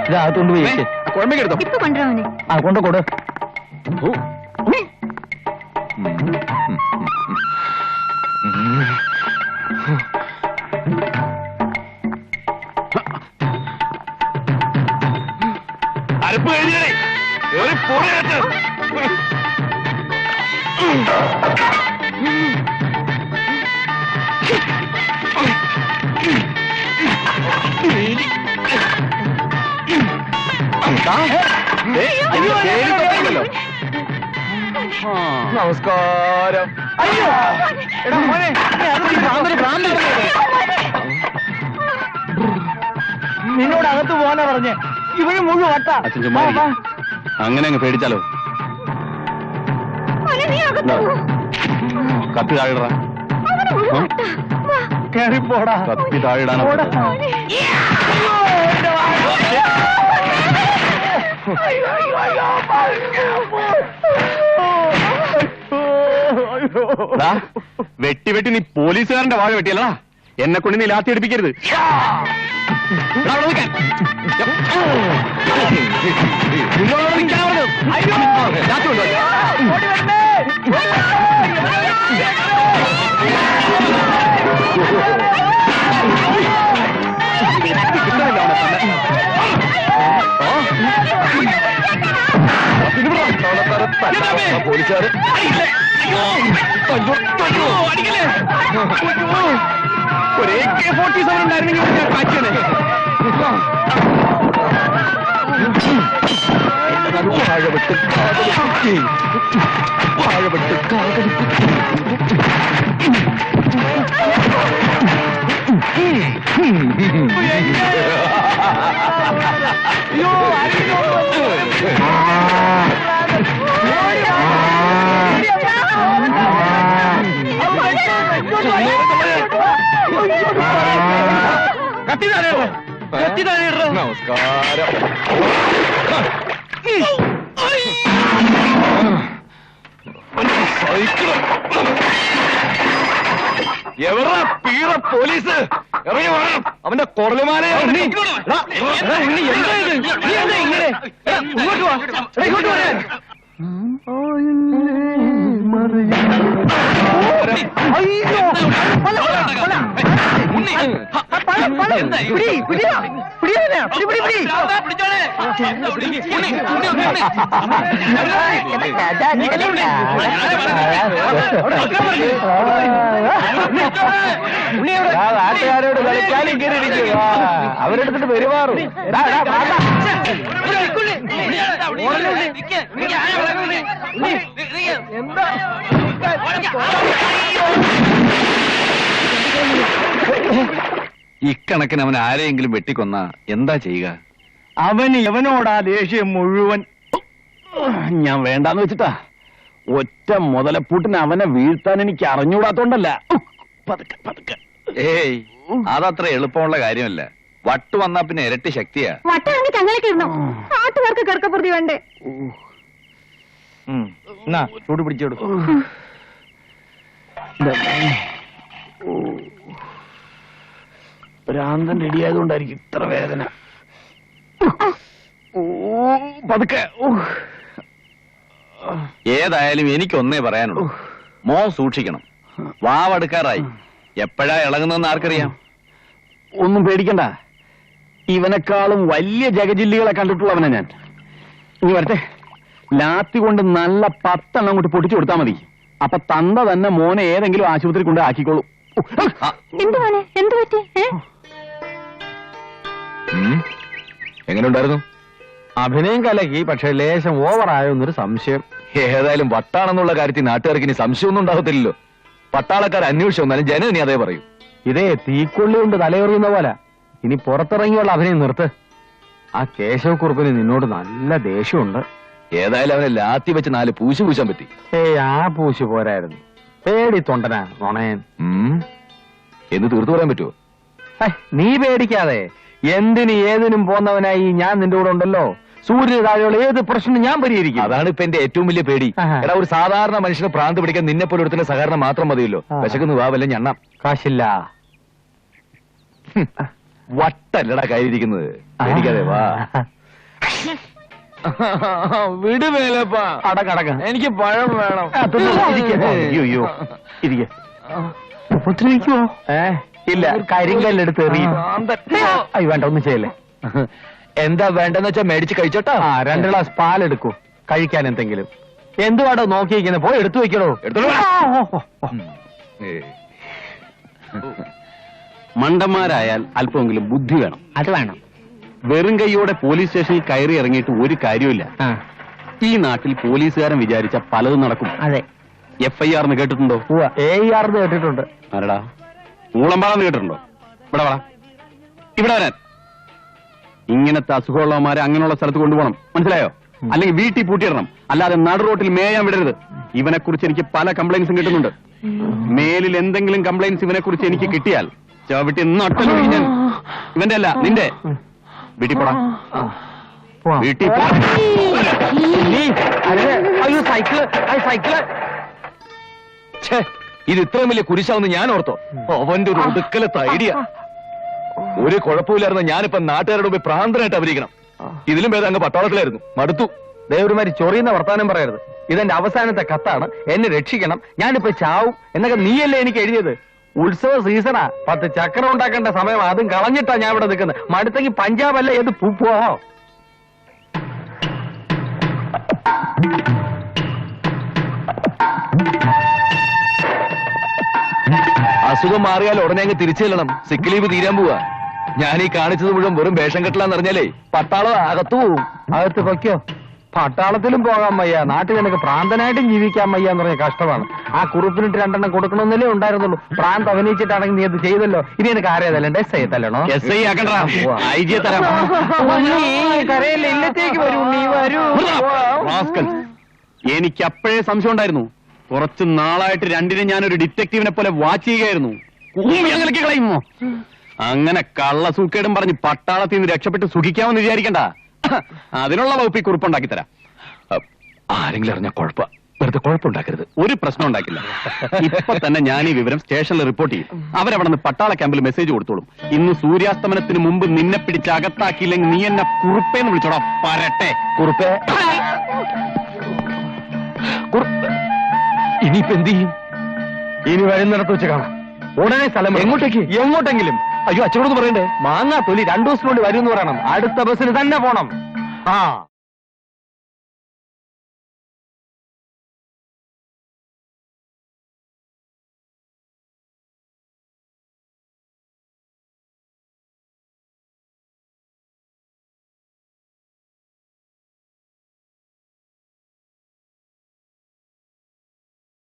ഇതകത്തോണ്ട് പോയി കുഴമ്പക്കെടുത്തോ ഇപ്പൊ കൊണ്ടുവരാമനെ. ആ കൊണ്ട് കൊടു. അരപ്പ് കഴിഞ്ഞേ നമസ്കാരം. അയ്യോ എടാ മോനെ, നിന്നോട് അകത്ത് പോകാനാ പറഞ്ഞേ. ഇവര് മുഴുവൻ വട്ട. അങ്ങനെ അങ്ങ് പേടിച്ചാലോ? കത്തി താഴെടാ. കേറിപ്പോടാ. കത്തി താഴെടാനോ? വെട്ടി വെട്ടി നീ പോലീസുകാരന്റെ വാഴ വെട്ടിയല്ലടാ. എന്നെ കൊണ്ട് നീ ലാത്തി എടുപ്പിക്കരുത്. പോലീസുകാര് ഒരു AK-47 ഉണ്ടായിരുന്നെങ്കിൽ ഞാൻ കാച്ചനെ. വാഴവെട്ട് വാഴവെട്ട് നമസ്കാരം. എവരാ പീറ പോലീസ്? ഇറങ്ങി വേണം അവന്റെ കൊറലുമാലയെ. ഇങ്ങോട്ട് വാ, ഇങ്ങോട്ട് വരാൻ. നാട്ടുകാരോട് കളിക്കാനും കയറിയിരിക്കുക. അവരെടുത്തിട്ട് പെരുമാറും. ഇക്കണക്കിന് അവൻ ആരെയെങ്കിലും വെട്ടിക്കൊന്ന എന്താ ചെയ്യുക? അവന് എവനോടാ ദേഷ്യം മുഴുവൻ. ഞാൻ വേണ്ടാന്ന് വെച്ചിട്ടാ. ഒറ്റ മുതലപ്പൂട്ടിന് അവനെ വീഴ്ത്താൻ എനിക്ക് അറിഞ്ഞൂടാത്തോണ്ടല്ല. ഏയ്, അതത്ര എളുപ്പമുള്ള കാര്യമല്ല. വട്ട് വന്നാ പിന്നെ ഇരട്ടി ശക്തിയാ. വട്ടാണെങ്കിൽ ചങ്ങലൊക്കെ ഇടണം. നാട്ടുകാർക്ക് കിടക്കപ്പുറത്തി വേണ്ടേ? ചൂട് പിടിച്ചോടു. ഭ്രാന്തൻ റെഡിയായതുകൊണ്ടായിരിക്കും ഇത്ര വേദന. പതുക്കെ. ഏതായാലും എനിക്കൊന്നേ പറയാനുള്ളൂ, മോ സൂക്ഷിക്കണം. വാവടുക്കാറായി. എപ്പോഴാ ഇളകുന്നതെന്ന് ആർക്കറിയാം? ഒന്നും പേടിക്കണ്ട. ഇവനെക്കാളും വലിയ ജഗജില്ലികളെ കണ്ടിട്ടുള്ളവനെ ഞാൻ. ഇനി വരട്ടെ. ലാത്തി കൊണ്ട് നല്ല 10 എണ്ണം കൊണ്ട് പൊട്ടിച്ചു കൊടുത്താൽ മതി. അപ്പൊ തന്ത തന്നെ മോനെ ഏതെങ്കിലും ആശുപത്രി കൊണ്ട് ആക്കിക്കോളൂ. എന്ത് പറ്റി? എങ്ങനെയുണ്ടായിരുന്നു? അഭിനയം കലക്കി, പക്ഷെ ലേശം ഓവറായോ എന്നൊരു സംശയം. ഏതായാലും വട്ടാണെന്നുള്ള കാര്യത്തിൽ നാട്ടുകാർക്ക് ഇനി സംശയമൊന്നും ഉണ്ടാകത്തില്ലല്ലോ. പട്ടാളക്കാർ അന്വേഷിച്ചു വന്നാലും ജനം ഇനി അതേ പറയൂ. ഇതേ തീക്കൊള്ളി കൊണ്ട് തലയെറിയുന്ന പോലെ. ഇനി പുറത്തിറങ്ങിയുള്ള അഭിനയം നിർത്ത്. ആ കേശവക്കുറുപ്പിന് നിന്നോട് നല്ല ദേഷ്യമുണ്ട്. ഏതായാലും അവനെ ലാത്തി വെച്ച് 4 പൂശി പൂശാൻ പറ്റി. ആ പൂശി പോരായിരുന്നു. പേടി തൊണ്ടനാ നുണയൻ. എന്ന് തീർത്തു പറയാൻ പറ്റുമോ? നീ പേടിക്കാതെ. എന്തിനും ഏതിനും പോന്നവനായി ഞാൻ നിന്റെ കൂടെ ഉണ്ടല്ലോ. സൂര്യന് താഴെയുള്ള ഏത് പ്രശ്നം ഞാൻ പരിഹരിക്കും. അതാണ് ഇപ്പൊ എന്റെ ഏറ്റവും വലിയ പേടി. എടാ, ഒരു സാധാരണ മനുഷ്യനെ ഭ്രാന്ത് പിടിക്കാൻ നിന്നെ പോലെ ഒരുത്തിന്റെ സഹകരണം മാത്രം മതിയല്ലോ. വിശക്കുന്നു വാ, വല്ല ഞണ്ണാം. കാശില്ല. വട്ടല്ലടാ കയ്യിരിക്കുന്നത്. പേടിക്കാതെ വാ. വിടുവേലപ്പാ. അടക്കടക്ക എനിക്ക് പഴം വേണം. അയ്യോ ഇരിക്കെ ഉപദ്രവിക്കുമോ? ഇല്ല, കരിങ്കല്ലെടുത്ത് എറിയും. അയ്യോ വേണ്ട, ഒന്നും ചെയ്യല്ലേ. എന്താ വേണ്ടെന്ന് വെച്ചാ മേടിച്ച് കഴിച്ചോട്ടാ. 2 ഗ്ലാസ് പാലെടുക്കൂ, കഴിക്കാൻ എന്തെങ്കിലും. എന്തുവാടോ നോക്കിയിരിക്കുന്നത്? പോയി എടുത്തു വെക്കണോ. മണ്ടന്മാരായാൽ അല്പമെങ്കിലും ബുദ്ധി വേണം. അത് വേണം. വെറും കൈയോടെ പോലീസ് സ്റ്റേഷനിൽ കയറി ഇറങ്ങിയിട്ട് ഒരു കാര്യമില്ല. ഈ നാട്ടിൽ പോലീസുകാരൻ വിചാരിച്ച പലതും നടക്കും. അതെ. FIR കേട്ടിട്ടുണ്ടോ? AIR കേട്ടിട്ടുണ്ട്. ആരടാ? ഊളമ്പാടെന്ന് കേട്ടിട്ടുണ്ടോ? ഇവിടെ വാ, ഇവിടെ വരാൻ. ഇങ്ങനത്തെ അസുഖമുള്ളവന്മാരെ അങ്ങനെയുള്ള സ്ഥലത്ത് കൊണ്ടുപോകണം, മനസ്സിലായോ? അല്ലെങ്കിൽ വീട്ടിൽ പൂട്ടിയിടണം, അല്ലാതെ നടു റോട്ടിൽ മേയാൻ വിടരുത്. ഇവനെ കുറിച്ച് എനിക്ക് പല കംപ്ലൈന്റ്സും കിട്ടുന്നുണ്ട്. മേലിൽ എന്തെങ്കിലും കംപ്ലൈന്റ്സ് ഇവനെ കുറിച്ച് എനിക്ക് കിട്ടിയാൽ ചവിട്ടി നട്ടൽ ഞാൻ. ഇവന്റെ അല്ല, നിന്റെ. വീട്ടിൽ പോടാ, വീട്ടിൽ പോ. അയ്യോ സൈക്കിള്, സൈക്കിള്. ഇത് ഇത്രയും വലിയ കുരിശാവുന്ന ഞാൻ ഓർത്തോ? അവന്റെ ഒരു ഒടുക്കലത്തെ ഐഡിയ. ഒരു കുഴപ്പമില്ലായിരുന്നു. ഞാനിപ്പോ നാട്ടുകാരുടെ പോയി പ്രാന്തനായിട്ട് അഭിനയിക്കണം. ഇതിലും ഭേദം അങ്ങ് പട്ടാളത്തിലായിരുന്നു. മടുത്തു. ദേവരുമാരി ചൊറിയുന്ന വർത്താനം പറയരുത്. ഇതെന്റെ അവസാനത്തെ കത്താണ്. എന്നെ രക്ഷിക്കണം, ഞാനിപ്പോ ചാവും എന്നൊക്കെ നീയല്ലേ എനിക്ക് എഴുതിയത്. ഉത്സവ സീസണാ, 10 ചക്രം ഉണ്ടാക്കേണ്ട സമയം. അതും കളഞ്ഞിട്ടാ ഞാൻ ഇവിടെ നിൽക്കുന്നത്. മടുത്തെങ്കിൽ പഞ്ചാബ് അല്ല, ഏത് പൂപ്പോ. അസുഖം മാറിയാൽ ഉടനെ അങ്ങ് തിരിച്ചു ചെല്ലണം. സിക്ക് ലീവ് തീരാൻ പോവാ. ഞാൻ ഈ കാണിച്ചത് മുഴുവൻ വെറും വേഷം കെട്ടലാന്ന് അറിഞ്ഞാലേ പട്ടാളം അകത്തു പോവും. അകത്ത് പൊയ്ക്കോ. പട്ടാളത്തിലും പോകാൻ വയ്യ, നാട്ടിൽ നിനക്ക് പ്രാന്തനായിട്ടും ജീവിക്കാൻ വയ്യ എന്ന് പറഞ്ഞ കഷ്ടമാണ്. ആ കുറുപ്പിനിട്ട് 2 എണ്ണം കൊടുക്കണമെന്നല്ലേ ഉണ്ടായിരുന്നുള്ളൂ. പ്രാന്ത് അഭിനയിച്ചിട്ടാണെങ്കിൽ നീ അത് ചെയ്തല്ലോ. ഇനി എനിക്ക് ആരെയതല്ലേ SI തല്ലണോ? SI ആക്കണ്ടാ, IG തരാം. കരയല്ലേ, ഇല്ലത്തേക്ക് വരൂ, നീ വരൂ. എനിക്ക് അപ്പോഴേ സംശയം ഉണ്ടായിരുന്നു. കുറച്ച് നാളായിട്ട് രണ്ടിനെ ഞാനൊരു ഡിറ്റക്റ്റീവിനെ പോലെ വാച്ച് ചെയ്യുകയായിരുന്നു. കളയുമോ? അങ്ങനെ കള്ള സൂക്കേടും പറഞ്ഞ് പട്ടാളത്തിൽ നിന്ന് രക്ഷപ്പെട്ട് സുഖിക്കാമെന്ന് വിചാരിക്കണ്ട. അതിനുള്ള വകുപ്പ് ഈ കുറിപ്പുണ്ടാക്കി തരാം. ആരെങ്കിലും അറിഞ്ഞ വെറുതെ കുഴപ്പമുണ്ടാക്കരുത്. ഒരു പ്രശ്നം ഉണ്ടാക്കില്ല. ഇപ്പൊ തന്നെ ഞാൻ ഈ വിവരം സ്റ്റേഷനിൽ റിപ്പോർട്ട് ചെയ്യും. അവരവിടെ നിന്ന് പട്ടാള ക്യാമ്പിൽ മെസ്സേജ് കൊടുത്തോളും. ഇന്ന് സൂര്യാസ്തമനത്തിന് മുമ്പ് നിന്നെ പിടിച്ച് അകത്താക്കിയില്ലെങ്കിൽ നീ എന്നെ കുറുപ്പേന്ന് വിളിച്ചോടാ. പരട്ടെ കുറുപ്പേ. ഇനിയിപ്പോ എന്ത് ചെയ്യും? ഇനി വരുന്നിടത്ത് വെച്ച് കാണാം. ഉടനെ സ്ഥലം. എങ്ങോട്ടേക്ക്? എങ്ങോട്ടെങ്കിലും. അയ്യോ അച്ഛനോട് പറയണ്ടേ? മാങ്ങാ തൊലി 2 ദിവസത്തിനുള്ളിൽ വരും എന്ന് പറയണം. അടുത്ത ബസ്സിന് തന്നെ പോണം. ആ